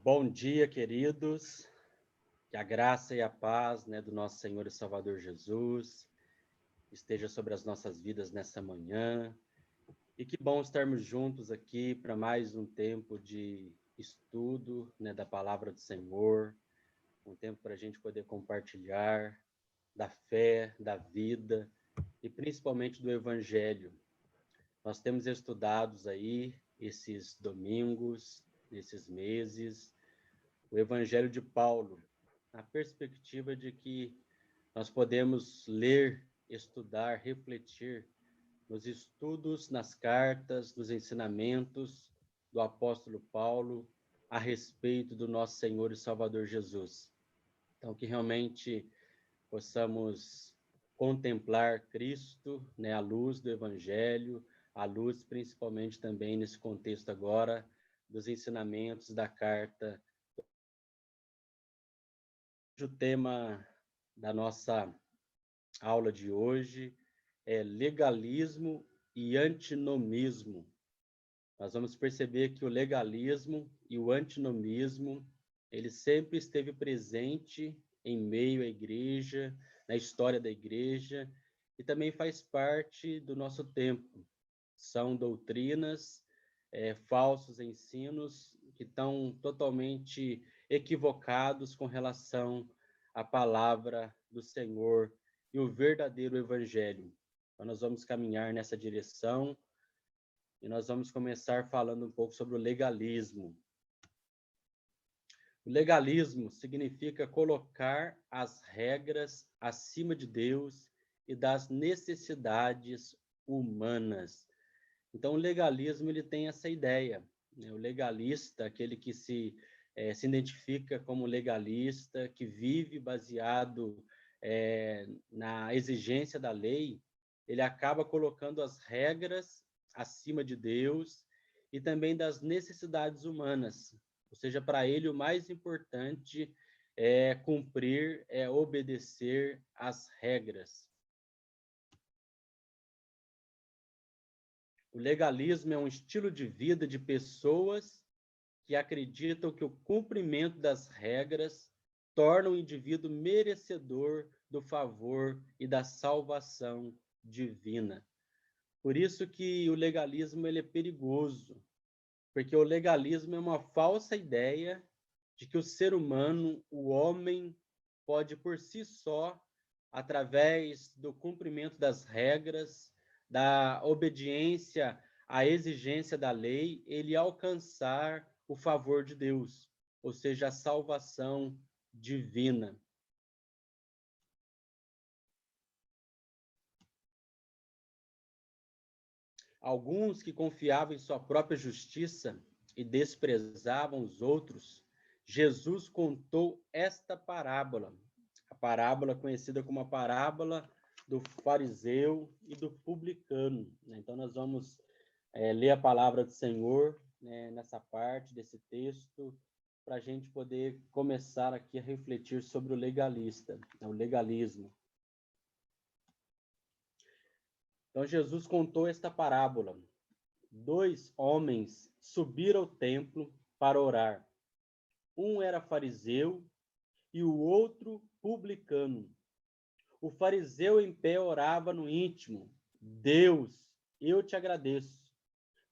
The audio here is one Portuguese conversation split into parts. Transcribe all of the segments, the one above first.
Bom dia, queridos. Que a graça e a paz, do nosso Senhor e Salvador Jesus esteja sobre as nossas vidas nessa manhã. E que bom estarmos juntos aqui para mais um tempo de estudo, da palavra do Senhor, um tempo para a gente poder compartilhar da fé, da vida e principalmente do Evangelho. Nós temos estudado aí esses domingos, esses meses, o Evangelho de Paulo, na perspectiva de que nós podemos ler, estudar, refletir nos estudos, nas cartas, nos ensinamentos do apóstolo Paulo a respeito do nosso Senhor e Salvador Jesus. Então, que realmente possamos contemplar Cristo, à luz do Evangelho, à luz principalmente também nesse contexto agora dos ensinamentos da carta. O tema da nossa aula de hoje é legalismo e antinomismo. Nós vamos perceber que o legalismo e o antinomismo, ele sempre esteve presente em meio à igreja, na história da igreja, e também faz parte do nosso tempo. São doutrinas, falsos ensinos que estão totalmente equivocados com relação à palavra do Senhor e o verdadeiro evangelho. Então, nós vamos caminhar nessa direção e nós vamos começar falando um pouco sobre o legalismo. O legalismo significa colocar as regras acima de Deus e das necessidades humanas. Então, o legalismo ele tem essa ideia. O legalista, aquele que se identifica como legalista, que vive baseado na exigência da lei, ele acaba colocando as regras acima de Deus e também das necessidades humanas. Ou seja, para ele o mais importante é cumprir, é obedecer às regras. O legalismo é um estilo de vida de pessoas que acreditam que o cumprimento das regras torna o indivíduo merecedor do favor e da salvação divina. Por isso que o legalismo ele é perigoso, porque o legalismo é uma falsa ideia de que o ser humano, o homem, pode por si só, através do cumprimento das regras, da obediência à exigência da lei, ele alcançar o favor de Deus, ou seja, a salvação divina. Alguns que confiavam em sua própria justiça e desprezavam os outros, Jesus contou esta parábola, a parábola conhecida como a parábola do fariseu e do publicano. Então, nós vamos ler a palavra do Senhor nessa parte desse texto, para a gente poder começar aqui a refletir sobre o legalista, o legalismo. Então, Jesus contou esta parábola. 2 homens subiram ao templo para orar. Um era fariseu e o outro publicano. O fariseu em pé orava no íntimo: Deus, eu te agradeço,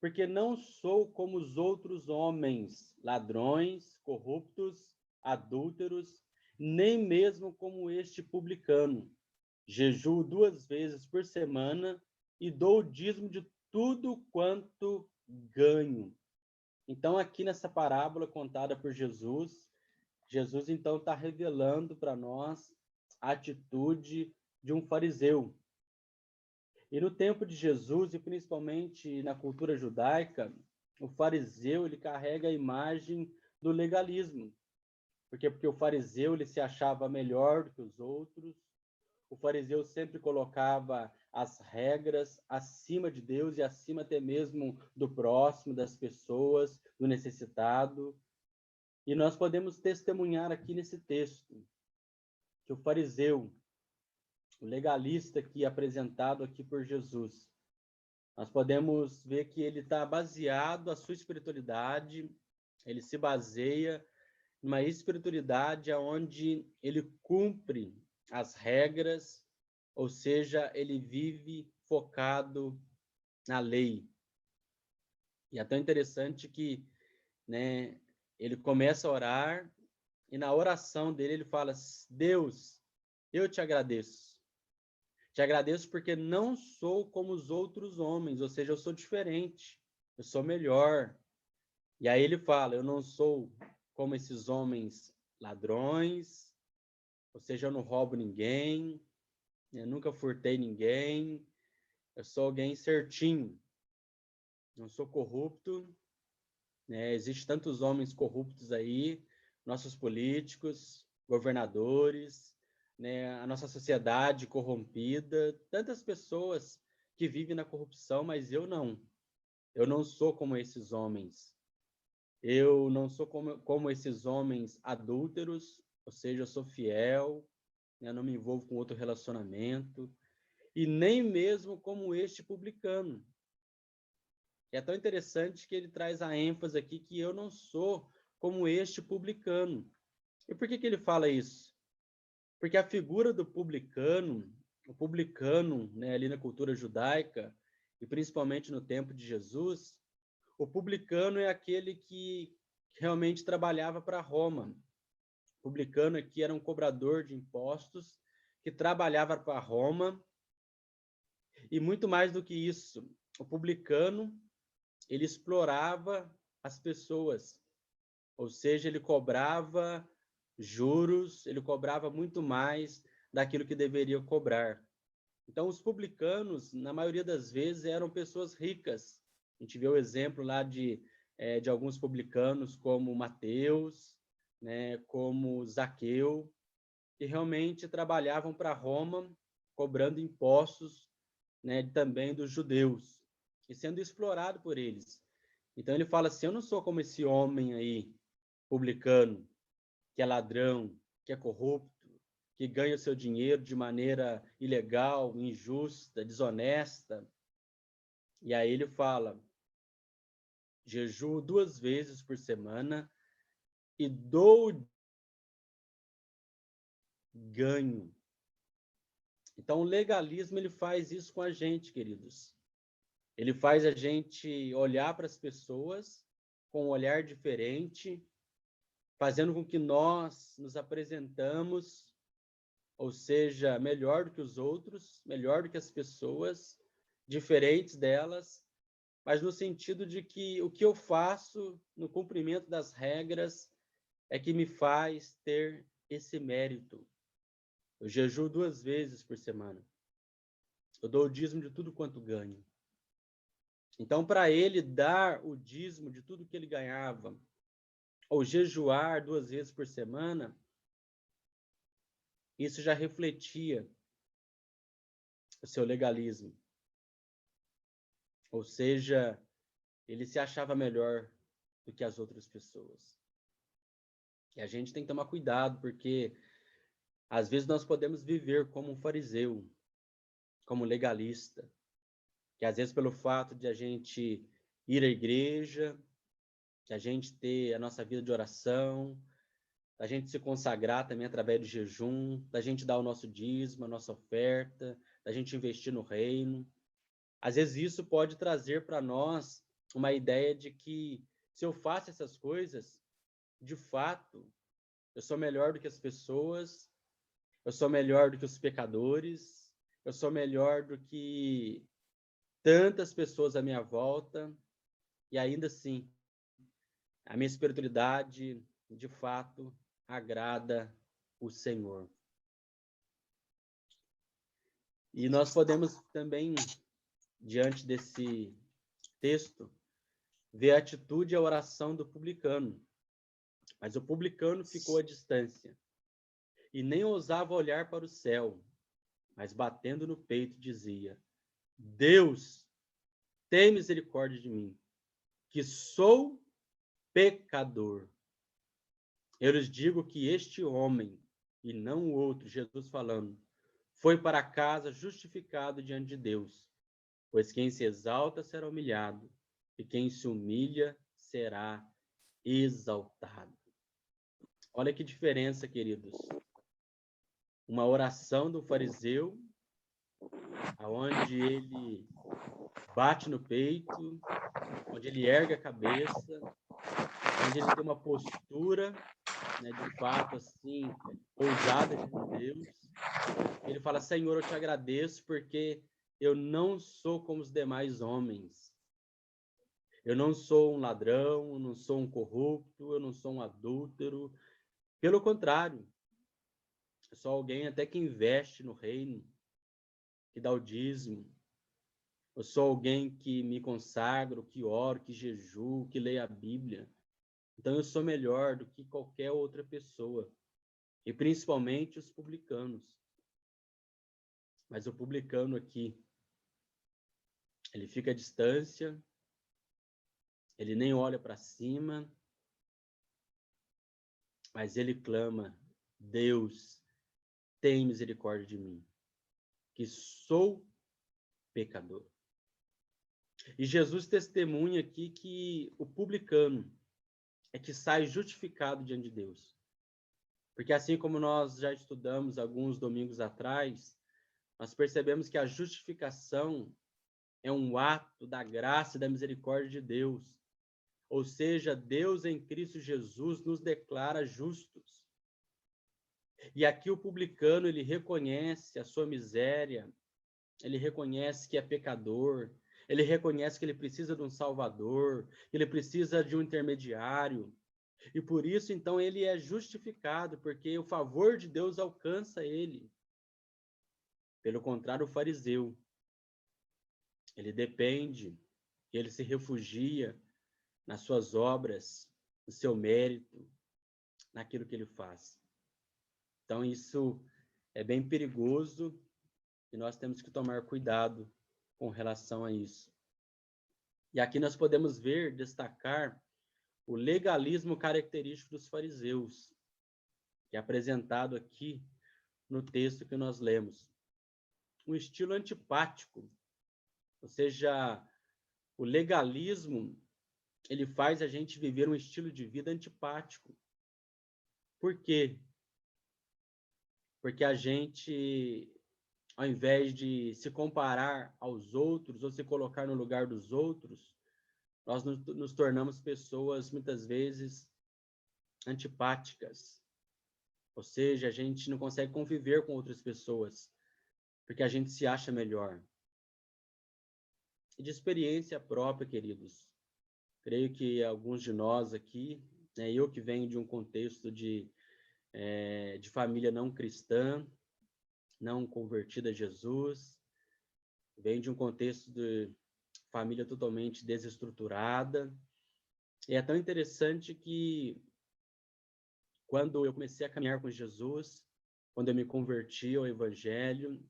porque não sou como os outros homens, ladrões, corruptos, adúlteros, nem mesmo como este publicano. Jejuo 2 vezes por semana e dou o dízimo de tudo quanto ganho. Então, aqui nessa parábola contada por Jesus, Jesus então está revelando para nós a atitude de um fariseu. E no tempo de Jesus, e principalmente na cultura judaica, o fariseu ele carrega a imagem do legalismo. Porque o fariseu ele se achava melhor do que os outros. O fariseu sempre colocava as regras acima de Deus e acima até mesmo do próximo, das pessoas, do necessitado. E nós podemos testemunhar aqui nesse texto que o fariseu, o legalista aqui apresentado aqui por Jesus, nós podemos ver que ele está baseado, a sua espiritualidade, ele se baseia numa espiritualidade onde ele cumpre as regras, ou seja, ele vive focado na lei. E é tão interessante que, né, ele começa a orar e na oração dele ele fala: Deus, eu te agradeço. Te agradeço porque não sou como os outros homens, ou seja, eu sou diferente, eu sou melhor. E aí ele fala: eu não sou como esses homens ladrões, ou seja, eu não roubo ninguém, eu nunca furtei ninguém, eu sou alguém certinho, não sou corrupto, né? Existem tantos homens corruptos aí, nossos políticos, governadores, né? A nossa sociedade corrompida, tantas pessoas que vivem na corrupção, mas eu não. Eu não sou como esses homens. Eu não sou como esses homens adúlteros, ou seja, eu sou fiel, né? Eu não me envolvo com outro relacionamento, e nem mesmo como este publicano. É tão interessante que ele traz a ênfase aqui que eu não sou como este publicano. E por que ele fala isso? Porque a figura do publicano, o publicano, né, ali na cultura judaica, e principalmente no tempo de Jesus, o publicano é aquele que realmente trabalhava para Roma. O publicano aqui era um cobrador de impostos que trabalhava para Roma, e muito mais do que isso, o publicano ele explorava as pessoas, ou seja, ele cobrava juros, ele cobrava muito mais daquilo que deveria cobrar. Então, os publicanos, na maioria das vezes, eram pessoas ricas. A gente vê o exemplo lá de alguns publicanos, como Mateus, né, como Zaqueu, que realmente trabalhavam para Roma, cobrando impostos, né, também dos judeus, e sendo explorado por eles. Então ele fala assim: eu não sou como esse homem aí, publicano, que é ladrão, que é corrupto, que ganha o seu dinheiro de maneira ilegal, injusta, desonesta. E aí ele fala: jejuo 2 vezes por semana e dou ganho. Então o legalismo ele faz isso com a gente, queridos. Ele faz a gente olhar para as pessoas com um olhar diferente, fazendo com que nós nos apresentamos, ou seja, melhor do que os outros, melhor do que as pessoas, diferentes delas, mas no sentido de que o que eu faço no cumprimento das regras é que me faz ter esse mérito. Eu jejuo 2 vezes por semana. Eu dou o dízimo de tudo quanto ganho. Então, para ele dar o dízimo de tudo que ele ganhava, ou jejuar 2 vezes por semana, isso já refletia o seu legalismo. Ou seja, ele se achava melhor do que as outras pessoas. E a gente tem que tomar cuidado, porque às vezes nós podemos viver como um fariseu, como um legalista, que às vezes pelo fato de a gente ir à igreja, de a gente ter a nossa vida de oração, da gente se consagrar também através do jejum, da gente dar o nosso dízimo, a nossa oferta, da gente investir no reino. Às vezes isso pode trazer para nós uma ideia de que se eu faço essas coisas, de fato, eu sou melhor do que as pessoas, eu sou melhor do que os pecadores, eu sou melhor do que tantas pessoas à minha volta, e ainda assim, a minha espiritualidade, de fato, agrada o Senhor. E nós podemos também, diante desse texto, ver a atitude e a oração do publicano. Mas o publicano ficou à distância e nem ousava olhar para o céu, mas batendo no peito dizia: Deus, tem misericórdia de mim, que sou pecador. Eu lhes digo que este homem, e não o outro, Jesus falando, foi para casa justificado diante de Deus, pois quem se exalta será humilhado, e quem se humilha será exaltado. Olha que diferença, queridos. Uma oração do fariseu, aonde ele bate no peito, onde ele ergue a cabeça, onde ele tem uma postura, né, de fato, assim, ousada de Deus. Ele fala: Senhor, eu te agradeço porque eu não sou como os demais homens. Eu não sou um ladrão, eu não sou um corrupto, eu não sou um adúltero. Pelo contrário, eu sou alguém até que investe no reino, que dá o dízimo. Eu sou alguém que me consagro, que oro, que jejuo, que leio a Bíblia. Então eu sou melhor do que qualquer outra pessoa, e principalmente os publicanos. Mas o publicano aqui, ele fica à distância, ele nem olha para cima, mas ele clama: Deus, tem misericórdia de mim, que sou pecador. E Jesus testemunha aqui que o publicano é que sai justificado diante de Deus. Porque assim como nós já estudamos alguns domingos atrás, nós percebemos que a justificação é um ato da graça e da misericórdia de Deus. Ou seja, Deus em Cristo Jesus nos declara justos. E aqui o publicano, ele reconhece a sua miséria, ele reconhece que é pecador, ele reconhece que ele precisa de um salvador, que ele precisa de um intermediário. E por isso, então, ele é justificado, porque o favor de Deus alcança ele. Pelo contrário, o fariseu, ele depende, ele se refugia nas suas obras, no seu mérito, naquilo que ele faz. Então, isso é bem perigoso e nós temos que tomar cuidado com relação a isso. E aqui nós podemos ver, destacar, o legalismo característico dos fariseus, que é apresentado aqui no texto que nós lemos. Um estilo antipático, ou seja, o legalismo, ele faz a gente viver um estilo de vida antipático. Por quê? Porque a gente, ao invés de se comparar aos outros ou se colocar no lugar dos outros, nós nos tornamos pessoas, muitas vezes, antipáticas. Ou seja, a gente não consegue conviver com outras pessoas, porque a gente se acha melhor. E de experiência própria, queridos, creio que alguns de nós aqui, né, eu que venho de um contexto de família não cristã, não convertida a Jesus, venho de um contexto de família totalmente desestruturada. E é tão interessante que quando eu comecei a caminhar com Jesus, quando eu me converti ao Evangelho,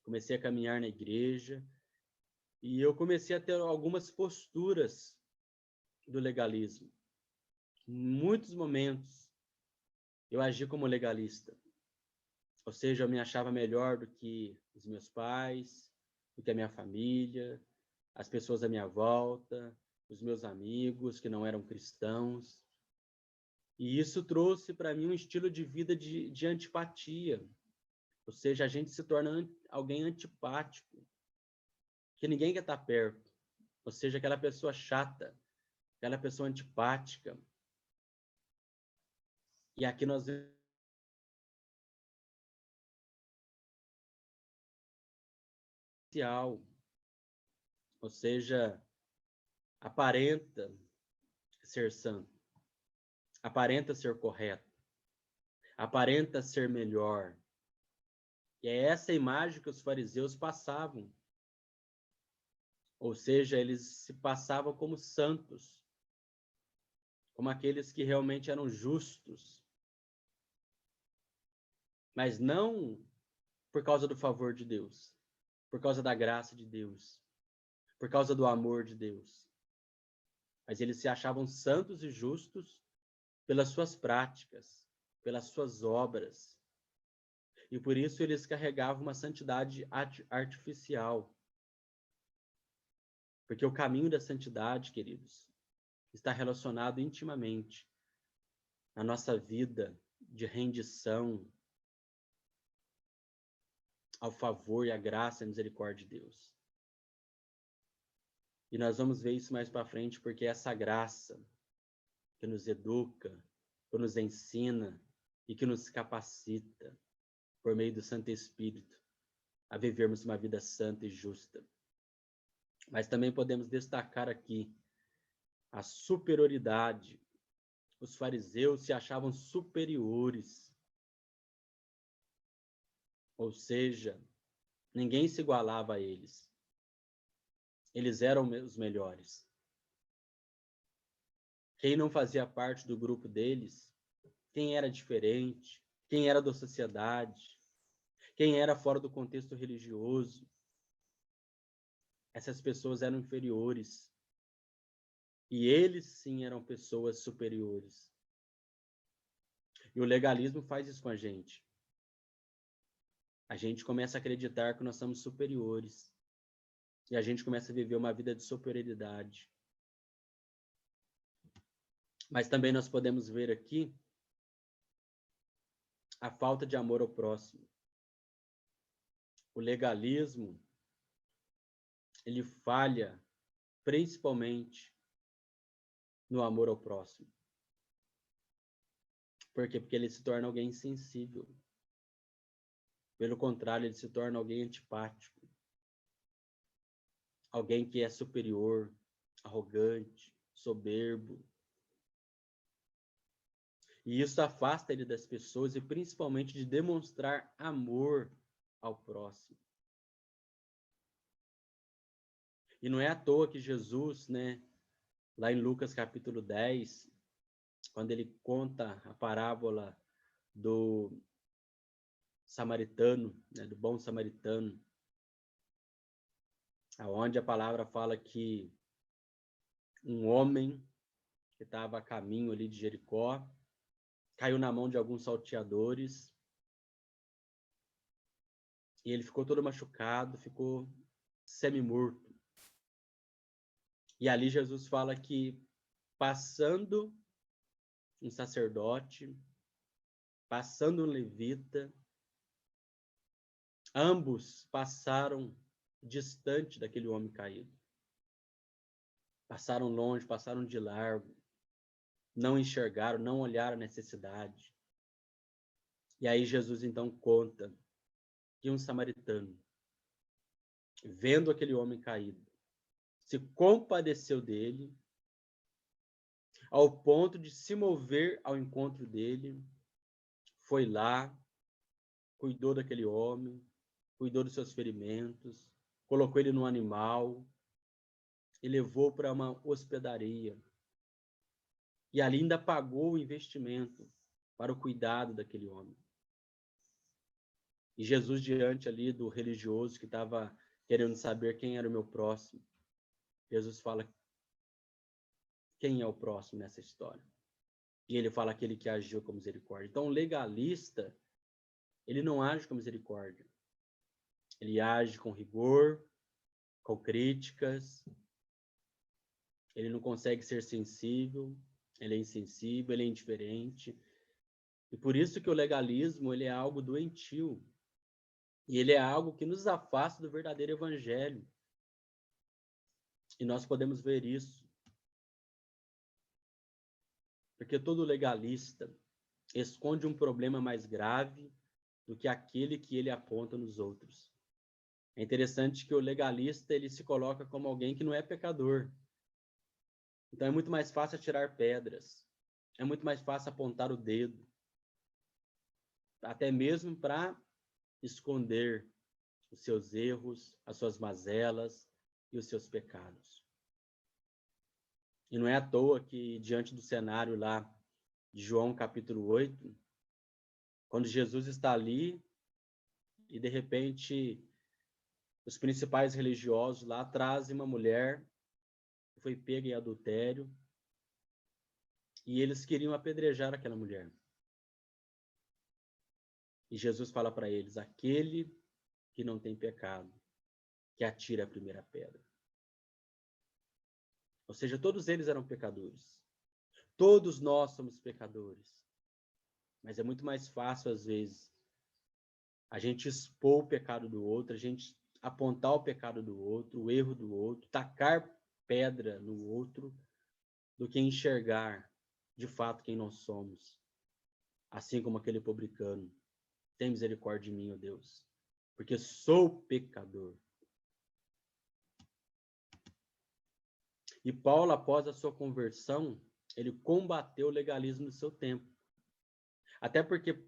comecei a caminhar na igreja, e eu comecei a ter algumas posturas do legalismo. Em muitos momentos, eu agi como legalista. Ou seja, eu me achava melhor do que os meus pais, do que a minha família, as pessoas à minha volta, os meus amigos que não eram cristãos. E isso trouxe para mim um estilo de vida de antipatia. Ou seja, a gente se torna alguém antipático, que ninguém quer estar perto. Ou seja, aquela pessoa chata, aquela pessoa antipática. E aqui nós ou seja, aparenta ser santo, aparenta ser correto, aparenta ser melhor. E é essa imagem que os fariseus passavam. Ou seja, eles se passavam como santos, como aqueles que realmente eram justos. Mas não por causa do favor de Deus, por causa da graça de Deus, por causa do amor de Deus. Mas eles se achavam santos e justos pelas suas práticas, pelas suas obras. E por isso eles carregavam uma santidade artificial. Porque o caminho da santidade, queridos, está relacionado intimamente na nossa vida de rendição ao favor e à graça e à misericórdia de Deus. E nós vamos ver isso mais para frente, porque essa graça que nos educa, que nos ensina e que nos capacita, por meio do Santo Espírito, a vivermos uma vida santa e justa. Mas também podemos destacar aqui a superioridade. Os fariseus se achavam superiores. Ou seja, ninguém se igualava a eles. Eles eram os melhores. Quem não fazia parte do grupo deles, quem era diferente, quem era da sociedade, quem era fora do contexto religioso, essas pessoas eram inferiores. E eles sim eram pessoas superiores. E o legalismo faz isso com a gente. A gente começa a acreditar que nós somos superiores. E a gente começa a viver uma vida de superioridade. Mas também nós podemos ver aqui a falta de amor ao próximo. O legalismo, ele falha principalmente no amor ao próximo. Por quê? Porque ele se torna alguém insensível. Pelo contrário, ele se torna alguém antipático. Alguém que é superior, arrogante, soberbo. E isso afasta ele das pessoas e principalmente de demonstrar amor ao próximo. E não é à toa que Jesus, lá em Lucas capítulo 10, quando ele conta a parábola do samaritano, do bom samaritano, aonde a palavra fala que um homem que estava a caminho ali de Jericó caiu na mão de alguns salteadores e ele ficou todo machucado, ficou semi-morto. E ali Jesus fala que passando um sacerdote, passando um levita, ambos passaram distante daquele homem caído. Passaram longe, passaram de largo, não enxergaram, não olharam a necessidade. E aí Jesus então conta que um samaritano, vendo aquele homem caído, se compadeceu dele, ao ponto de se mover ao encontro dele, foi lá, cuidou daquele homem, cuidou dos seus ferimentos, colocou ele num animal e levou para uma hospedaria. E ali ainda pagou o investimento para o cuidado daquele homem. E Jesus, diante ali do religioso que estava querendo saber quem era o meu próximo, Jesus fala, quem é o próximo nessa história? E ele fala aquele que agiu com misericórdia. Então, o legalista, ele não age com misericórdia. Ele age com rigor, com críticas. Ele não consegue ser sensível, ele é insensível, ele é indiferente. E por isso que o legalismo, ele é algo doentio. E ele é algo que nos afasta do verdadeiro evangelho. E nós podemos ver isso. Porque todo legalista esconde um problema mais grave do que aquele que ele aponta nos outros. É interessante que o legalista, ele se coloca como alguém que não é pecador. Então é muito mais fácil atirar pedras. É muito mais fácil apontar o dedo. Até mesmo para esconder os seus erros, as suas mazelas e os seus pecados. E não é à toa que, diante do cenário lá de João capítulo 8, quando Jesus está ali e, de repente, os principais religiosos lá trazem uma mulher que foi pega em adultério e eles queriam apedrejar aquela mulher. E Jesus fala para eles, aquele que não tem pecado, que atire a primeira pedra. Ou seja, todos eles eram pecadores. Todos nós somos pecadores. Mas é muito mais fácil, às vezes, a gente expor o pecado do outro, a gente apontar o pecado do outro, o erro do outro, tacar pedra no outro, do que enxergar, de fato, quem nós somos. Assim como aquele publicano. Tem misericórdia de mim, ó Deus, porque sou pecador. E Paulo, após a sua conversão, ele combateu o legalismo do seu tempo. Até porque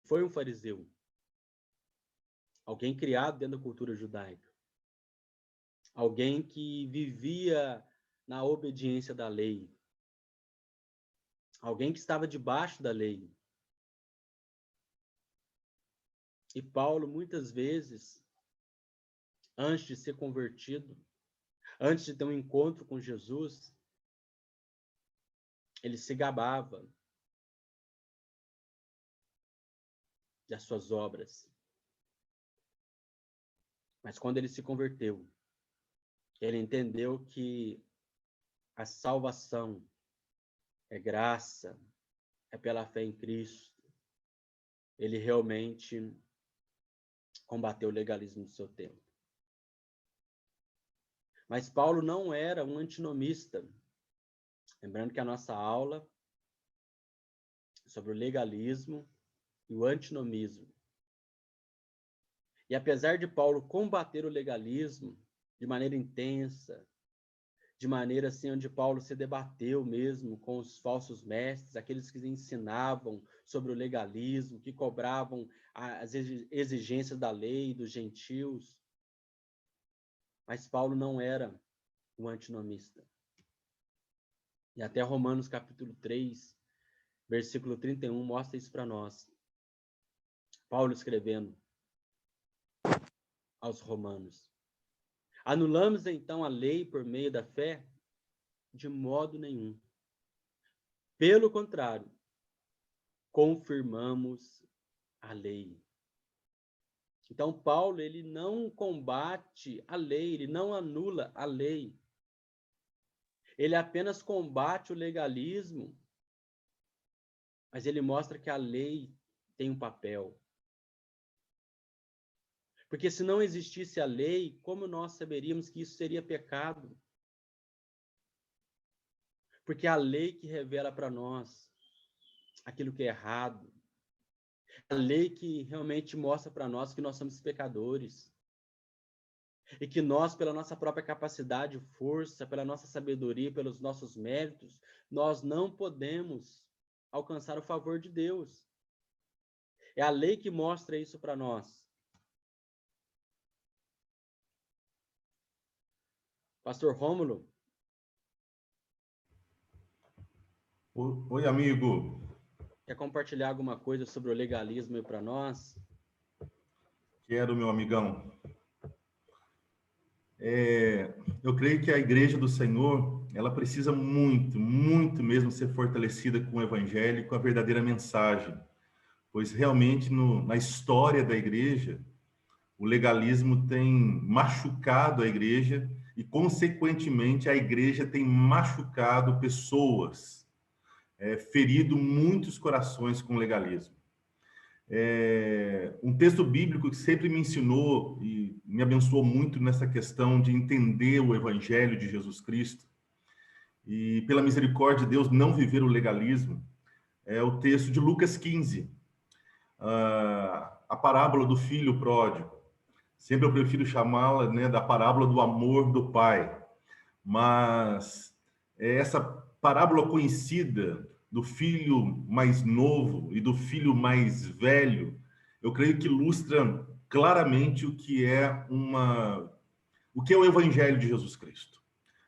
foi um fariseu. Alguém criado dentro da cultura judaica. Alguém que vivia na obediência da lei. Alguém que estava debaixo da lei. E Paulo, muitas vezes, antes de ser convertido, antes de ter um encontro com Jesus, ele se gabava das suas obras. Mas quando ele se converteu, ele entendeu que a salvação é graça, é pela fé em Cristo. Ele realmente combateu o legalismo do seu tempo. Mas Paulo não era um antinomista. Lembrando que a nossa aula é sobre o legalismo e o antinomismo. E apesar de Paulo combater o legalismo de maneira intensa, de maneira assim onde Paulo se debateu mesmo com os falsos mestres, aqueles que ensinavam sobre o legalismo, que cobravam as exigências da lei dos gentios, mas Paulo não era um antinomista. E até Romanos capítulo 3, versículo 31, mostra isso para nós. Paulo escrevendo aos romanos. Anulamos então a lei por meio da fé? De modo nenhum. Pelo contrário, confirmamos a lei. Então, Paulo, ele não combate a lei, ele não anula a lei. Ele apenas combate o legalismo, mas ele mostra que a lei tem um papel. Porque se não existisse a lei, como nós saberíamos que isso seria pecado? Porque é a lei que revela para nós aquilo que é errado. A lei que realmente mostra para nós que nós somos pecadores. E que nós, pela nossa própria capacidade, força, pela nossa sabedoria, pelos nossos méritos, nós não podemos alcançar o favor de Deus. É a lei que mostra isso para nós. Pastor Rômulo. Oi, amigo. Quer compartilhar alguma coisa sobre o legalismo aí para nós? Quero, meu amigão. Eu creio que a Igreja do Senhor, ela precisa muito, muito mesmo ser fortalecida com o Evangelho, com a verdadeira mensagem. Pois realmente na história da Igreja, o legalismo tem machucado a Igreja e, consequentemente, a Igreja tem machucado pessoas, ferido muitos corações com o legalismo. Um texto bíblico que sempre me ensinou e me abençoou muito nessa questão de entender o Evangelho de Jesus Cristo e, pela misericórdia de Deus, não viver o legalismo, é o texto de Lucas 15, a parábola do filho pródigo. Sempre eu prefiro chamá-la, né, da parábola do amor do pai, mas essa parábola conhecida do filho mais novo e do filho mais velho, eu creio que ilustra claramente o que é o Evangelho de Jesus Cristo.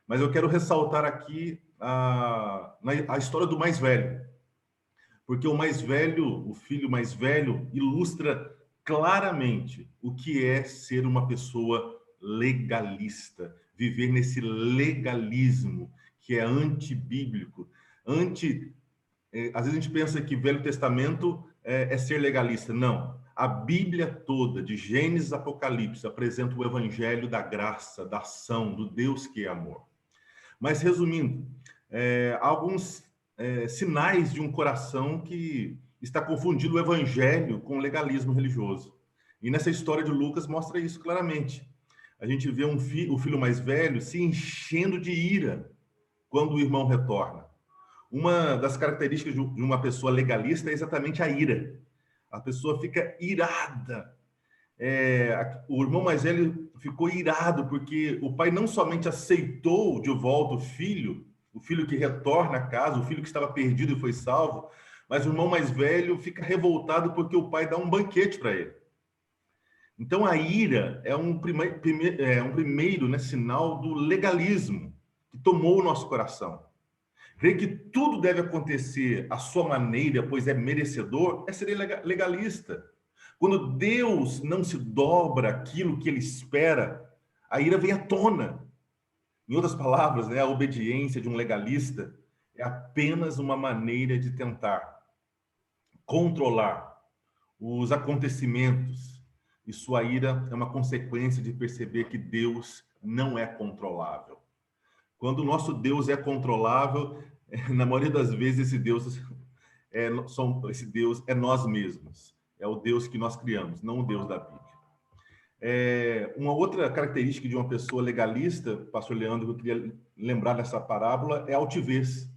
Mas eu quero ressaltar aqui a história do mais velho, porque o mais velho, o filho mais velho, ilustra claramente o que é ser uma pessoa legalista, viver nesse legalismo que é antibíblico, às vezes a gente pensa que Velho Testamento é ser legalista. Não. A Bíblia toda, de Gênesis a Apocalipse, apresenta o evangelho da graça, da ação, do Deus que é amor. Mas, resumindo, alguns sinais de um coração que está confundindo o evangelho com o legalismo religioso. E nessa história de Lucas mostra isso claramente. A gente vê o filho mais velho se enchendo de ira quando o irmão retorna. Uma das características de uma pessoa legalista é exatamente a ira. A pessoa fica irada. O irmão mais velho ficou irado porque o pai não somente aceitou de volta o filho que retorna a casa, o filho que estava perdido e foi salvo, mas o irmão mais velho fica revoltado porque o pai dá um banquete para ele. Então a ira é um primeiro, né, sinal do legalismo que tomou o nosso coração. Ver que tudo deve acontecer à sua maneira, pois é merecedor, é ser legalista. Quando Deus não se dobra aquilo que ele espera, a ira vem à tona. Em outras palavras, né, a obediência de um legalista é apenas uma maneira de tentar controlar os acontecimentos. E sua ira é uma consequência de perceber que Deus não é controlável. Quando o nosso Deus é controlável, na maioria das vezes esse Deus é nós mesmos. É o Deus que nós criamos, não o Deus da Bíblia. Uma outra característica de uma pessoa legalista, pastor Leandro, que eu queria lembrar dessa parábola, é a altivez.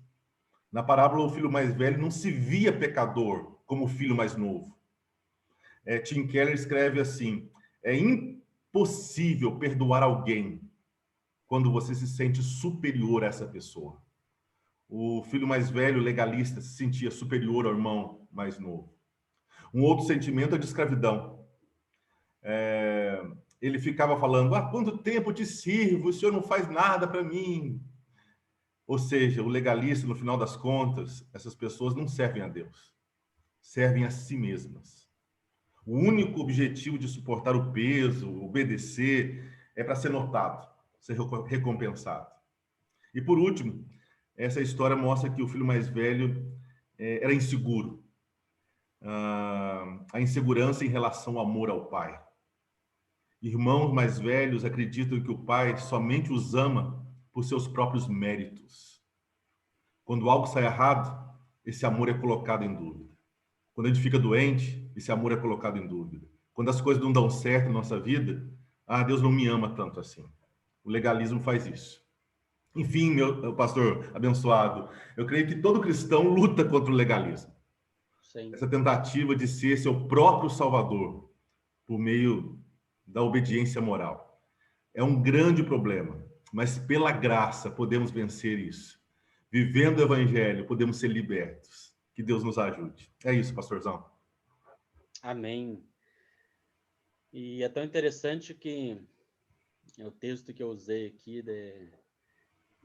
Na parábola, o filho mais velho não se via pecador como o filho mais novo. Tim Keller escreve assim: é impossível perdoar alguém quando você se sente superior a essa pessoa. O filho mais velho, legalista, se sentia superior ao irmão mais novo. Um outro sentimento é de escravidão. Ele ficava falando: há quanto tempo te sirvo, o senhor não faz nada para mim. Ou seja, o legalista, no final das contas, essas pessoas não servem a Deus, servem a si mesmas. O único objetivo de suportar o peso, obedecer, é para ser notado, ser recompensado. E por último, essa história mostra que o filho mais velho era inseguro. A insegurança em relação ao amor ao pai. Irmãos mais velhos acreditam que o pai somente os ama por seus próprios méritos. Quando algo sai errado, esse amor é colocado em dúvida. Quando a gente fica doente, esse amor é colocado em dúvida. Quando as coisas não dão certo na nossa vida, Deus não me ama tanto assim. O legalismo faz isso. Enfim, meu pastor abençoado, eu creio que todo cristão luta contra o legalismo. Sim. Essa tentativa de ser seu próprio salvador por meio da obediência moral. É um grande problema, mas pela graça podemos vencer isso. Vivendo o evangelho, podemos ser libertos. Que Deus nos ajude. É isso, pastorzão. Amém. E é tão interessante que o texto que eu usei aqui de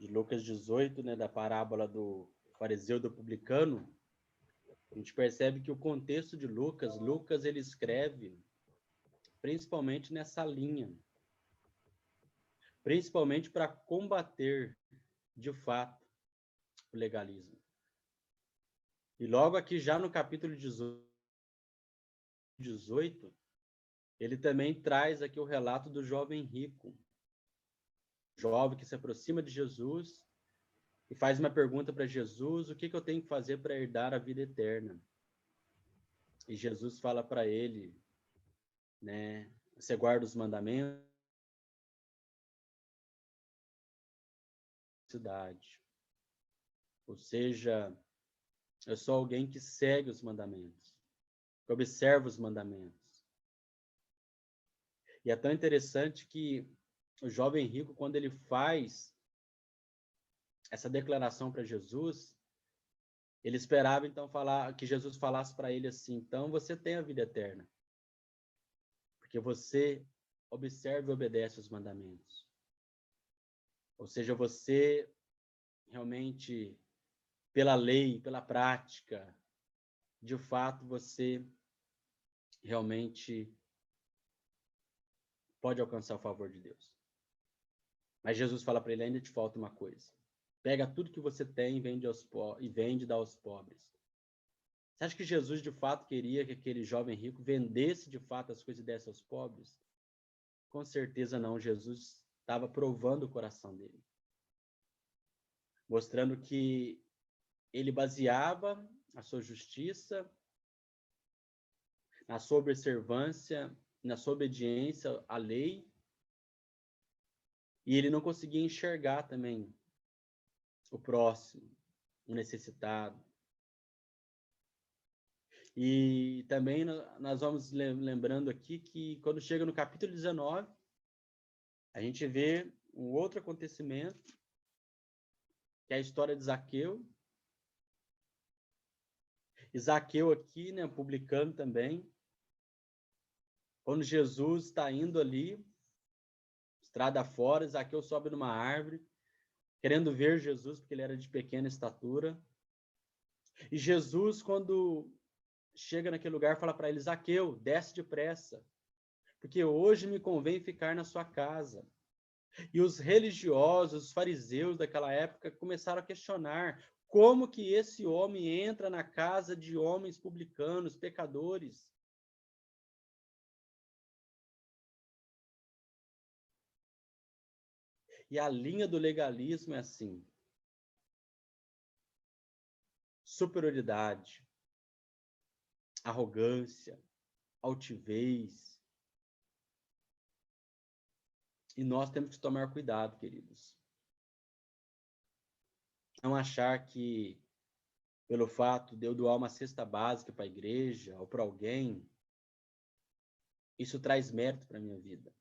Lucas 18, né, da parábola do fariseu e do publicano, a gente percebe que o contexto de Lucas ele escreve principalmente nessa linha, principalmente para combater, de fato, o legalismo. E logo aqui, já no capítulo 18, ele também traz aqui o relato do jovem rico, jovem que se aproxima de Jesus e faz uma pergunta para Jesus: o que eu tenho que fazer para herdar a vida eterna? E Jesus fala para ele, né, você guarda os mandamentos da cidade. Ou seja, eu sou alguém que segue os mandamentos, que observa os mandamentos. E é tão interessante que o jovem rico, quando ele faz essa declaração para Jesus, ele esperava então que Jesus falasse para ele assim: então você tem a vida eterna, porque você observa e obedece os mandamentos. Ou seja, você realmente, pela lei, pela prática, de fato você realmente pode alcançar o favor de Deus. Mas Jesus fala para ele: ainda te falta uma coisa. Pega tudo que você tem e vende e dá aos pobres. Você acha que Jesus de fato queria que aquele jovem rico vendesse de fato as coisas e desse aos pobres? Com certeza não. Jesus estava provando o coração dele, mostrando que ele baseava a sua justiça na sua observância, na sua obediência à lei, e ele não conseguia enxergar também o próximo, o necessitado. E também nós vamos lembrando aqui que quando chega no capítulo 19, a gente vê um outro acontecimento, que é a história de Zaqueu. E Zaqueu aqui, né, publicando também, quando Jesus está indo ali, estrada fora, Zaqueu sobe numa árvore, querendo ver Jesus, porque ele era de pequena estatura. E Jesus, quando chega naquele lugar, fala para ele: Zaqueu, desce depressa, porque hoje me convém ficar na sua casa. E os religiosos, os fariseus daquela época, começaram a questionar como que esse homem entra na casa de homens publicanos, pecadores. E a linha do legalismo é assim: superioridade, arrogância, altivez. E nós temos que tomar cuidado, queridos. Não achar que, pelo fato de eu doar uma cesta básica para a igreja ou para alguém, isso traz mérito para a minha vida.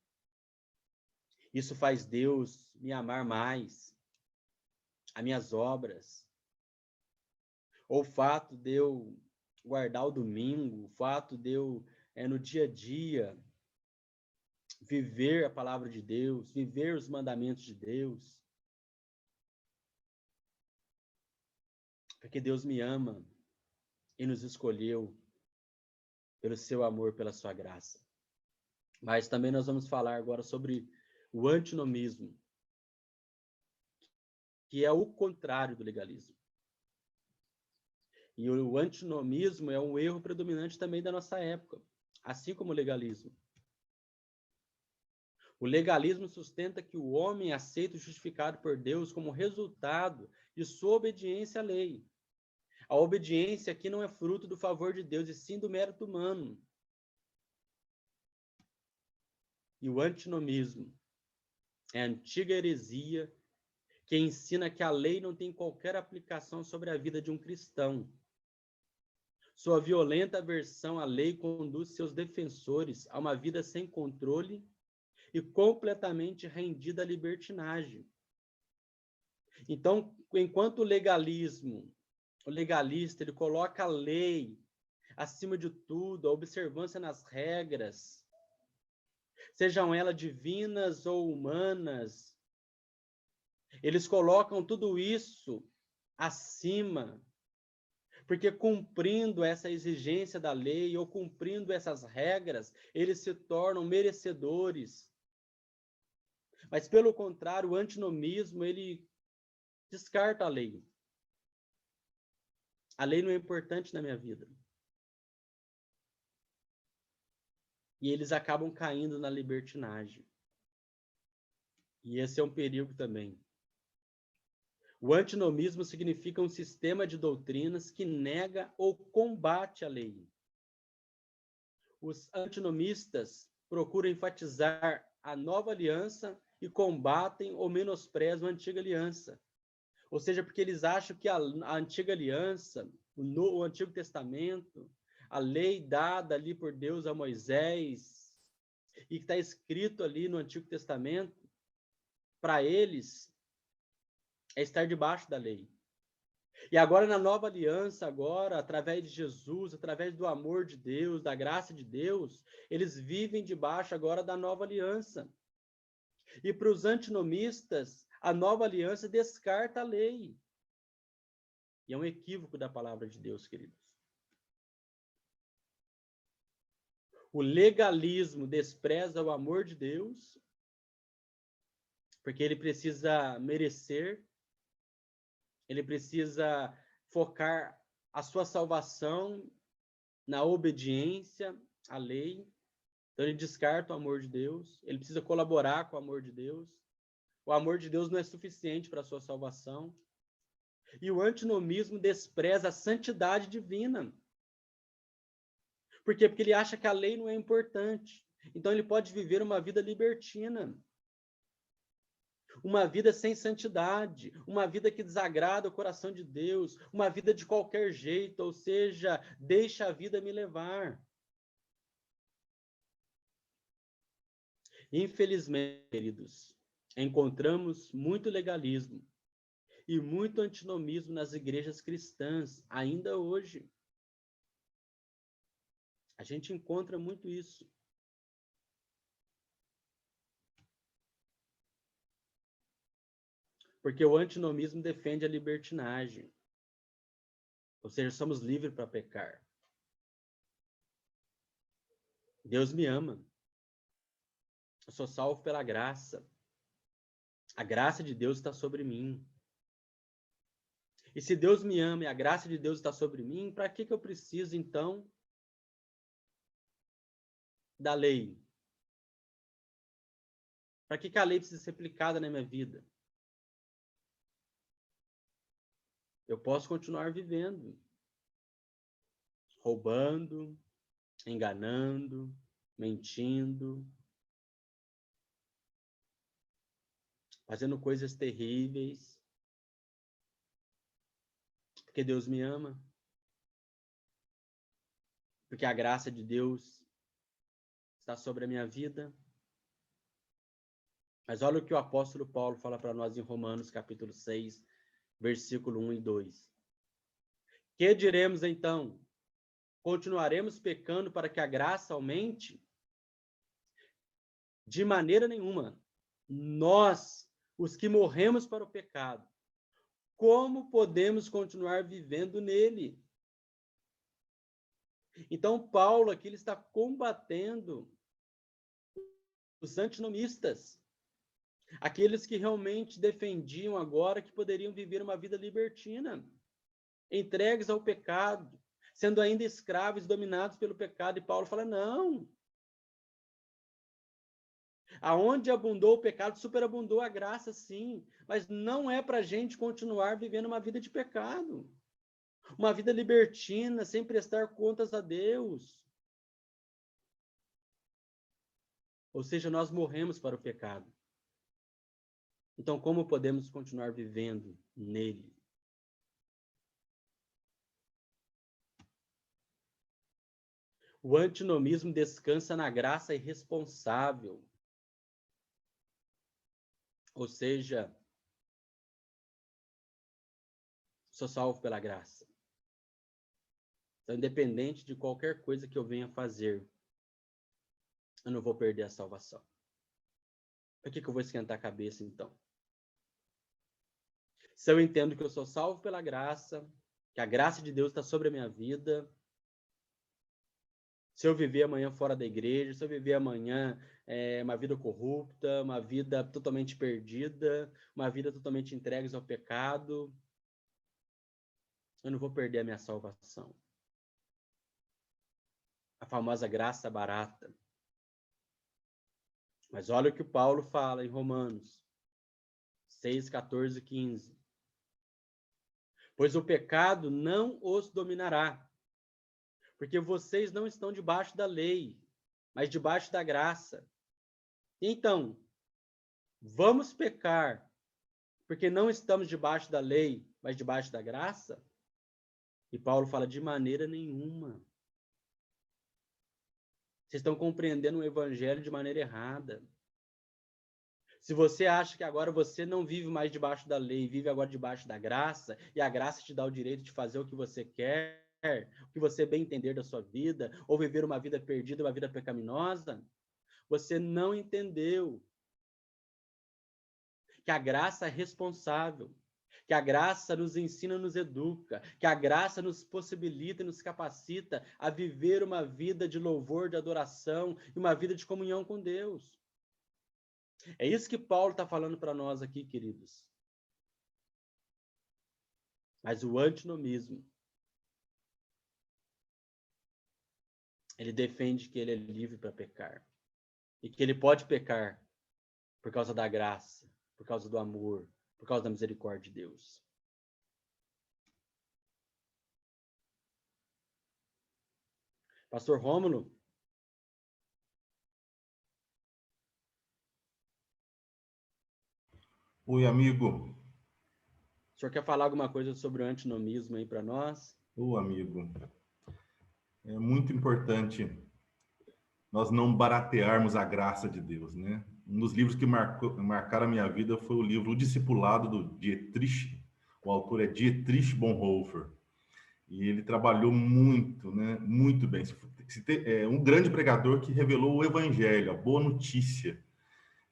Isso faz Deus me amar mais, as minhas obras. Ou o fato de eu guardar o domingo, o fato de eu, no dia a dia, viver a palavra de Deus, viver os mandamentos de Deus. Porque Deus me ama e nos escolheu pelo seu amor, pela sua graça. Mas também nós vamos falar agora sobre o antinomismo, que é o contrário do legalismo. E o antinomismo é um erro predominante também da nossa época, assim como o legalismo. O legalismo sustenta que o homem aceita o justificado por Deus como resultado de sua obediência à lei. A obediência aqui não é fruto do favor de Deus, e sim do mérito humano. E o antinomismo é a antiga heresia que ensina que a lei não tem qualquer aplicação sobre a vida de um cristão. Sua violenta aversão à lei conduz seus defensores a uma vida sem controle e completamente rendida à libertinagem. Então, enquanto o legalista, ele coloca a lei acima de tudo, a observância nas regras, sejam elas divinas ou humanas, eles colocam tudo isso acima, porque cumprindo essa exigência da lei ou cumprindo essas regras, eles se tornam merecedores. Mas, pelo contrário, o antinomismo, ele descarta a lei. A lei não é importante na minha vida. E eles acabam caindo na libertinagem. E esse é um perigo também. O antinomismo significa um sistema de doutrinas que nega ou combate a lei. Os antinomistas procuram enfatizar a nova aliança e combatem ou menosprezam a antiga aliança. Ou seja, porque eles acham que a antiga aliança, o Antigo Testamento, a lei dada ali por Deus a Moisés, e que está escrito ali no Antigo Testamento, para eles, é estar debaixo da lei. E agora, na nova aliança, agora, através de Jesus, através do amor de Deus, da graça de Deus, eles vivem debaixo agora da nova aliança. E para os antinomistas, a nova aliança descarta a lei. E é um equívoco da palavra de Deus, queridos. O legalismo despreza o amor de Deus, porque ele precisa merecer, ele precisa focar a sua salvação na obediência à lei. Então ele descarta o amor de Deus, ele precisa colaborar com o amor de Deus. O amor de Deus não é suficiente para a sua salvação. E o antinomismo despreza a santidade divina. Por quê? Porque ele acha que a lei não é importante. Então ele pode viver uma vida libertina. Uma vida sem santidade, uma vida que desagrada o coração de Deus, uma vida de qualquer jeito, ou seja, deixa a vida me levar. Infelizmente, queridos, encontramos muito legalismo e muito antinomismo nas igrejas cristãs, ainda hoje. A gente encontra muito isso. Porque o antinomismo defende a libertinagem. Ou seja, somos livres para pecar. Deus me ama. Eu sou salvo pela graça. A graça de Deus está sobre mim. E se Deus me ama e a graça de Deus está sobre mim, para que eu preciso, então, da lei? Para que a lei precisa ser aplicada na minha vida? Eu posso continuar vivendo, roubando, enganando, mentindo, fazendo coisas terríveis, porque Deus me ama, porque a graça de Deus está sobre a minha vida. Mas olha o que o apóstolo Paulo fala para nós em Romanos, capítulo 6, versículo 1 e 2. Que diremos então? Continuaremos pecando para que a graça aumente? De maneira nenhuma. Nós, os que morremos para o pecado, como podemos continuar vivendo nele? Então, Paulo aqui ele está combatendo os antinomistas, aqueles que realmente defendiam agora que poderiam viver uma vida libertina, entregues ao pecado, sendo ainda escravos, dominados pelo pecado. E Paulo fala, não. Aonde abundou o pecado, superabundou a graça, sim. Mas não é para a gente continuar vivendo uma vida de pecado. Uma vida libertina, sem prestar contas a Deus. Ou seja, nós morremos para o pecado. Então, como podemos continuar vivendo nele? O antinomismo descansa na graça irresponsável. Ou seja, sou salvo pela graça. Então, independente de qualquer coisa que eu venha fazer, eu não vou perder a salvação. Por que eu vou esquentar a cabeça, então? Se eu entendo que eu sou salvo pela graça, que a graça de Deus está sobre a minha vida, se eu viver amanhã fora da igreja, se eu viver amanhã uma vida corrupta, uma vida totalmente perdida, uma vida totalmente entregue ao pecado, eu não vou perder a minha salvação. A famosa graça barata. Mas olha o que o Paulo fala em Romanos 6, 14 e 15. Pois o pecado não os dominará, porque vocês não estão debaixo da lei, mas debaixo da graça. Então, vamos pecar, porque não estamos debaixo da lei, mas debaixo da graça? E Paulo fala, de maneira nenhuma. Vocês estão compreendendo o evangelho de maneira errada. Se você acha que agora você não vive mais debaixo da lei, vive agora debaixo da graça, e a graça te dá o direito de fazer o que você quer, o que você bem entender da sua vida, ou viver uma vida perdida, uma vida pecaminosa, você não entendeu que a graça é responsável, que a graça nos ensina, nos educa, que a graça nos possibilita e nos capacita a viver uma vida de louvor, de adoração e uma vida de comunhão com Deus. É isso que Paulo está falando para nós aqui, queridos. Mas o antinomismo, ele defende que ele é livre para pecar. E que ele pode pecar por causa da graça, por causa do amor, por causa da misericórdia de Deus. Pastor Rômulo? Oi, amigo. O senhor quer falar alguma coisa sobre o antinomismo aí para nós? Ô, amigo. É muito importante nós não baratearmos a graça de Deus, né? Um dos livros que marcaram a minha vida foi o livro O Discipulado, do Dietrich. O autor é Dietrich Bonhoeffer. E ele trabalhou muito, né? Muito bem. É um grande pregador que revelou o evangelho, a boa notícia.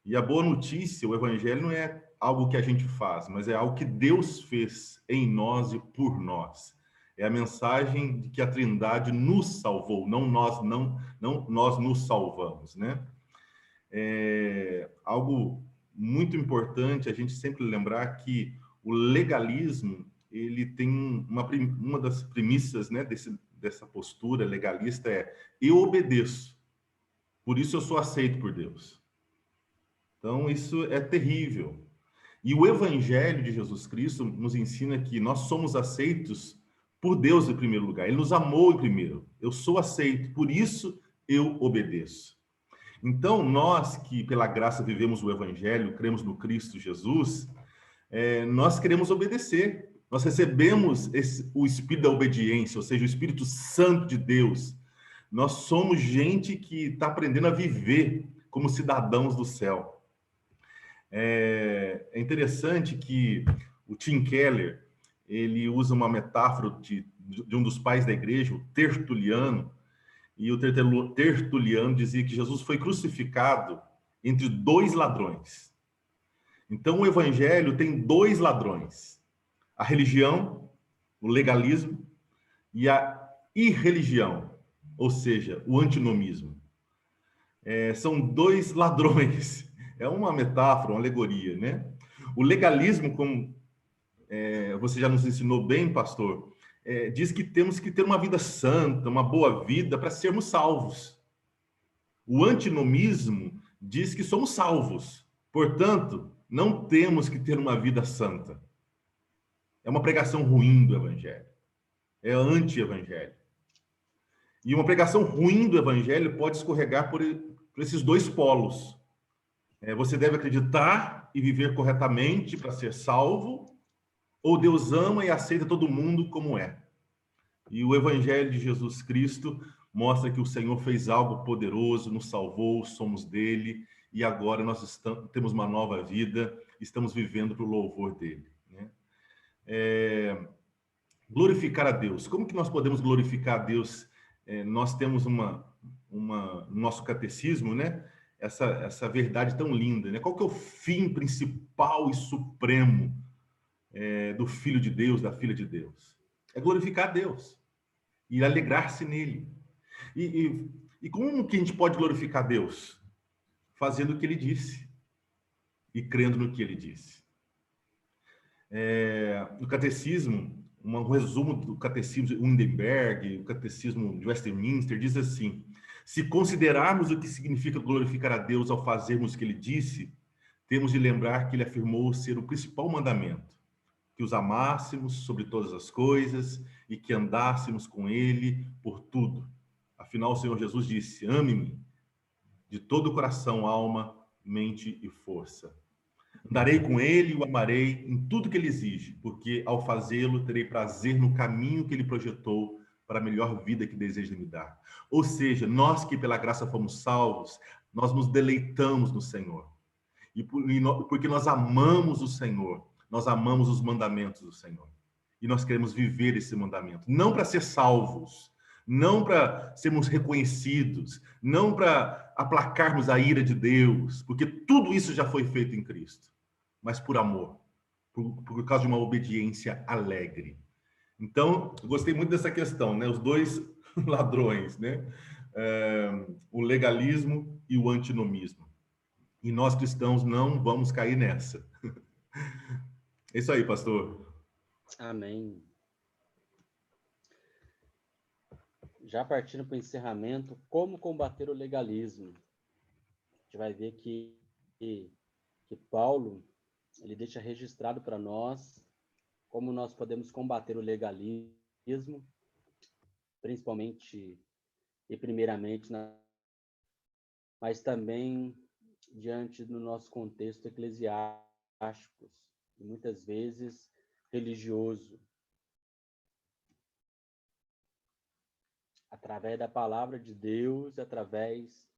E a boa notícia, o evangelho não é algo que a gente faz, mas é algo que Deus fez em nós e por nós. É a mensagem de que a Trindade nos salvou, não nós nos salvamos, né? É algo muito importante a gente sempre lembrar que o legalismo, ele tem uma das premissas, né, dessa postura legalista é: eu obedeço, por isso eu sou aceito por Deus. Então isso é terrível. E o Evangelho de Jesus Cristo nos ensina que nós somos aceitos por Deus em primeiro lugar. Ele nos amou em primeiro. Eu sou aceito, por isso eu obedeço. Então, nós que pela graça vivemos o Evangelho, cremos no Cristo Jesus, nós queremos obedecer. Nós recebemos o Espírito da obediência, ou seja, o Espírito Santo de Deus. Nós somos gente que está aprendendo a viver como cidadãos do céu. É interessante que o Tim Keller, ele usa uma metáfora de um dos pais da igreja, o Tertuliano, e o Tertuliano dizia que Jesus foi crucificado entre dois ladrões. Então, o evangelho tem dois ladrões: a religião, o legalismo, e a irreligião, ou seja, o antinomismo. São dois ladrões. É uma metáfora, uma alegoria, né? O legalismo, como você já nos ensinou bem, pastor, diz que temos que ter uma vida santa, uma boa vida para sermos salvos. O antinomismo diz que somos salvos, portanto, não temos que ter uma vida santa. É uma pregação ruim do evangelho, é anti-evangelho. E uma pregação ruim do evangelho pode escorregar por esses dois polos. Você deve acreditar e viver corretamente para ser salvo, ou Deus ama e aceita todo mundo como é. E o Evangelho de Jesus Cristo mostra que o Senhor fez algo poderoso, nos salvou, somos dele, e agora nós temos uma nova vida, estamos vivendo para o louvor dele, né? Glorificar a Deus. Como que nós podemos glorificar a Deus? Nós temos no nosso catecismo, né? Essa verdade tão linda, né? Qual que é o fim principal e supremo do Filho de Deus, da Filha de Deus? É glorificar a Deus e alegrar-se nele. E como que a gente pode glorificar Deus? Fazendo o que ele disse e crendo no que ele disse. No catecismo, um resumo do catecismo de Wittenberg, o catecismo de Westminster, diz assim: se considerarmos o que significa glorificar a Deus ao fazermos o que ele disse, temos de lembrar que ele afirmou ser o principal mandamento, que os amássemos sobre todas as coisas e que andássemos com ele por tudo. Afinal, o Senhor Jesus disse: ame-me de todo o coração, alma, mente e força. Andarei com ele e o amarei em tudo que ele exige, porque ao fazê-lo terei prazer no caminho que ele projetou para a melhor vida que deseja me dar. Ou seja, nós que pela graça fomos salvos, nós nos deleitamos no Senhor. Porque nós amamos o Senhor, nós amamos os mandamentos do Senhor. E nós queremos viver esse mandamento, não para ser salvos, não para sermos reconhecidos, não para aplacarmos a ira de Deus, porque tudo isso já foi feito em Cristo, mas por amor, por causa de uma obediência alegre. Então, eu gostei muito dessa questão, né? Os dois ladrões, né? O legalismo e o antinomismo. E nós cristãos não vamos cair nessa. É isso aí, pastor. Amém. Já partindo para o encerramento, como combater o legalismo? A gente vai ver que Paulo, ele deixa registrado para nós como nós podemos combater o legalismo, principalmente e primeiramente, mas também diante do nosso contexto eclesiástico, e muitas vezes religioso, através da palavra de Deus, através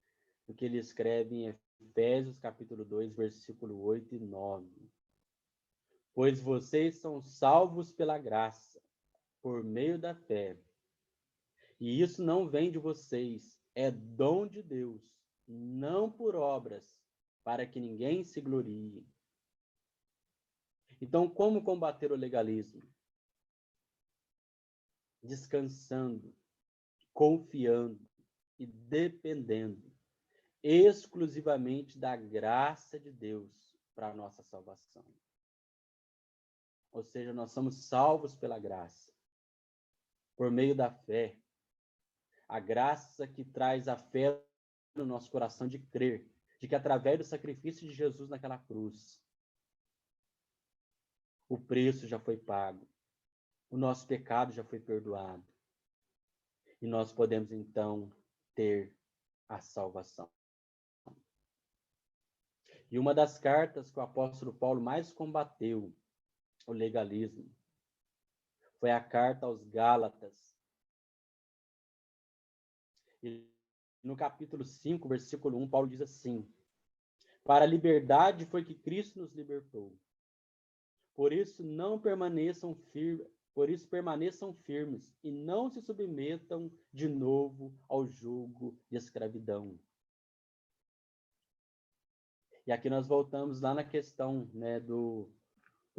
do que ele escreve em Efésios, capítulo 2, versículo 8 e 9. Pois vocês são salvos pela graça, por meio da fé. E isso não vem de vocês, é dom de Deus, não por obras, para que ninguém se glorie. Então, como combater o legalismo? Descansando, confiando e dependendo exclusivamente da graça de Deus para a nossa salvação. Ou seja, nós somos salvos pela graça, por meio da fé. A graça que traz a fé no nosso coração de crer, de que através do sacrifício de Jesus naquela cruz, o preço já foi pago, o nosso pecado já foi perdoado, e nós podemos então ter a salvação. E uma das cartas que o apóstolo Paulo mais combateu o legalismo foi a carta aos Gálatas. E no capítulo 5, versículo 1, Paulo diz assim: para a liberdade foi que Cristo nos libertou. Por isso permaneçam firmes e não se submetam de novo ao jugo de escravidão. E aqui nós voltamos lá na questão, né, do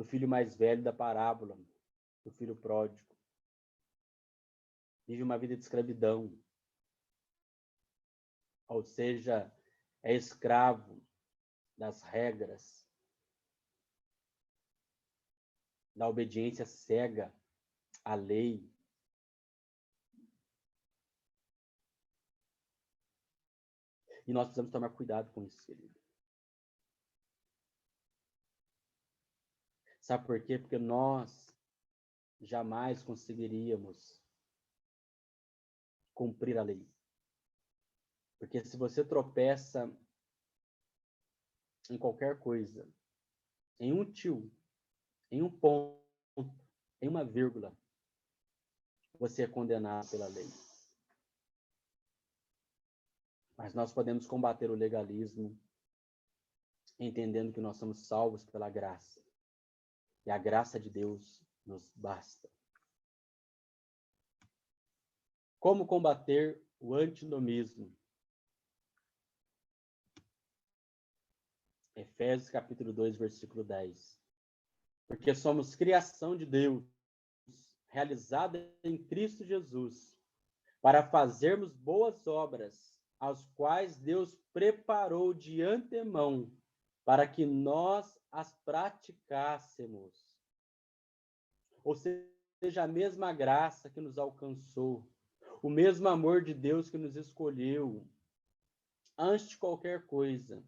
filho mais velho da parábola, do filho pródigo. Vive uma vida de escravidão. Ou seja, é escravo das regras, da obediência cega à lei. E nós precisamos tomar cuidado com isso, querido. Sabe por quê? Porque nós jamais conseguiríamos cumprir a lei. Porque se você tropeça em qualquer coisa, em um tio, em um ponto, em uma vírgula, você é condenado pela lei. Mas nós podemos combater o legalismo entendendo que nós somos salvos pela graça. E a graça de Deus nos basta. Como combater o antinomismo? Efésios capítulo 2, versículo 10. Porque somos criação de Deus, realizada em Cristo Jesus, para fazermos boas obras, as quais Deus preparou de antemão, para que nós as praticássemos. Ou seja, a mesma graça que nos alcançou, o mesmo amor de Deus que nos escolheu, antes de qualquer coisa,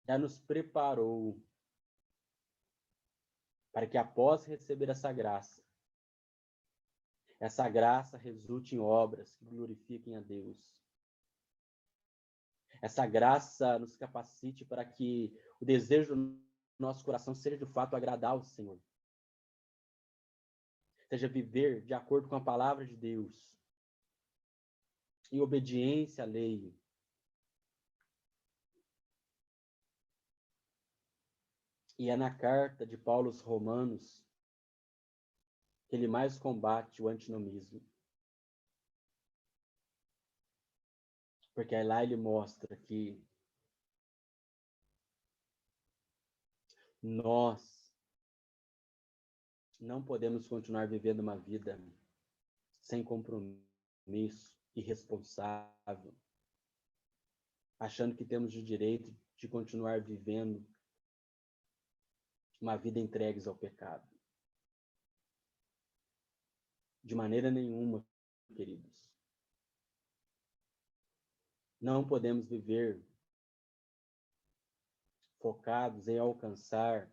já nos preparou para que após receber essa graça resulte em obras que glorifiquem a Deus. Essa graça nos capacite para que o desejo do nosso coração seja de fato agradar ao Senhor. Seja viver de acordo com a palavra de Deus, em obediência à lei. E é na carta de Paulo aos Romanos que ele mais combate o antinomismo. Porque lá ele mostra que nós não podemos continuar vivendo uma vida sem compromisso, irresponsável, achando que temos o direito de continuar vivendo uma vida entregues ao pecado. De maneira nenhuma, queridos. Não podemos viver focados em alcançar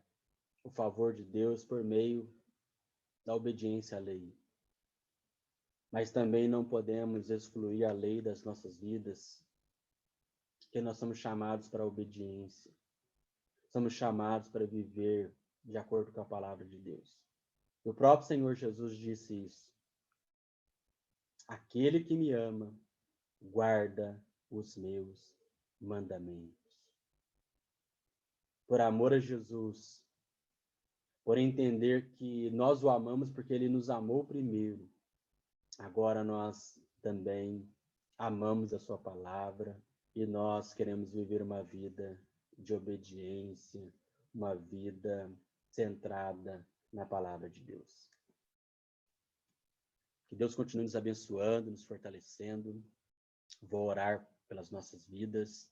o favor de Deus por meio da obediência à lei. mas também não podemos excluir a lei das nossas vidas, que nós somos chamados para a obediência, somos chamados para viver de acordo com a palavra de Deus. O próprio Senhor Jesus disse isso. Aquele que me ama, guarda os meus mandamentos. Por amor a Jesus, por entender que nós o amamos porque ele nos amou primeiro, agora nós também amamos a sua palavra e nós queremos viver uma vida de obediência, uma vida centrada na palavra de Deus. Que Deus continue nos abençoando, nos fortalecendo. Vou orar pelas nossas vidas.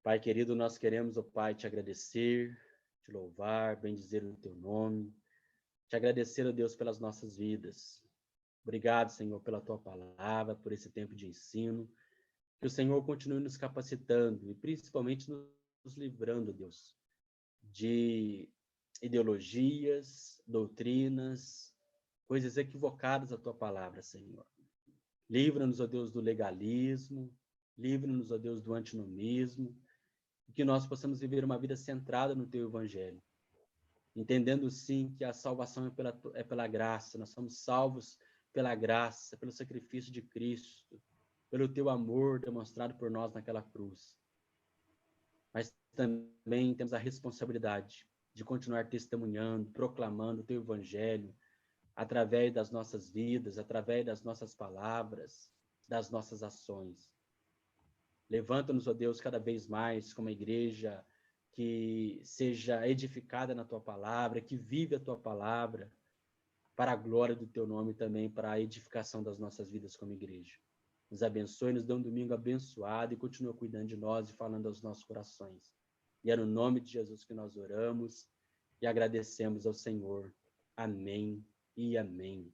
Pai querido, nós queremos, ó Pai, te agradecer, te louvar, bendizer o teu nome, te agradecer, ó Deus, pelas nossas vidas. Obrigado, Senhor, pela tua palavra, por esse tempo de ensino. Que o Senhor continue nos capacitando e principalmente nos livrando, Deus, de ideologias, doutrinas, coisas equivocadas da tua palavra, Senhor. Livra-nos, ó Deus, do legalismo, livra-nos, ó Deus, do antinomismo, e que nós possamos viver uma vida centrada no teu evangelho, entendendo sim que a salvação é pela graça, nós somos salvos pela graça, pelo sacrifício de Cristo, pelo teu amor demonstrado por nós naquela cruz. Mas também temos a responsabilidade de continuar testemunhando, proclamando o teu evangelho através das nossas vidas, através das nossas palavras, das nossas ações. Levanta-nos, ó Deus, cada vez mais como uma igreja que seja edificada na tua palavra, que vive a tua palavra, para a glória do teu nome e também para a edificação das nossas vidas como igreja. Nos abençoe, nos dê um domingo abençoado e continua cuidando de nós e falando aos nossos corações. E é no nome de Jesus que nós oramos e agradecemos ao Senhor. Amém e amém.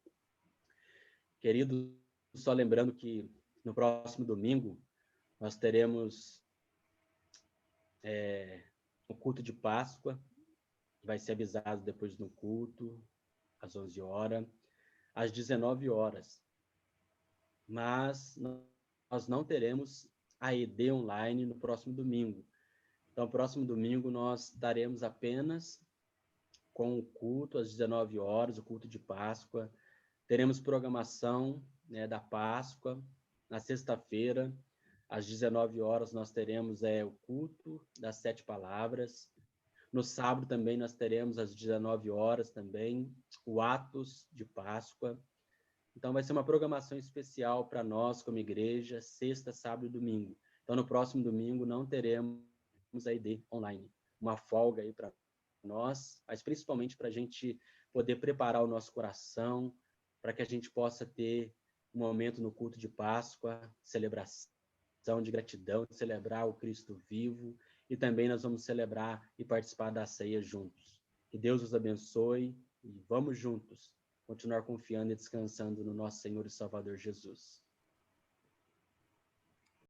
Queridos, só lembrando que no próximo domingo nós teremos o culto de Páscoa, que vai ser avisado depois no culto, às 11 horas, às 19 horas. Mas nós não teremos a ED online no próximo domingo. Então, próximo domingo nós estaremos apenas com o culto às 19 horas, o culto de Páscoa. Teremos programação, né, da Páscoa. Na sexta-feira, às 19 horas, nós teremos o culto das 7 palavras. No sábado também nós teremos às 19 horas também o Atos de Páscoa. Então vai ser uma programação especial para nós como igreja, sexta, sábado e domingo. Então no próximo domingo não teremos a ED online. Uma folga aí para nós, mas principalmente para a gente poder preparar o nosso coração, para que a gente possa ter um momento no culto de Páscoa, celebração de gratidão, de celebrar o Cristo vivo, e também nós vamos celebrar e participar da ceia juntos. Que Deus os abençoe e vamos juntos continuar confiando e descansando no nosso Senhor e Salvador Jesus.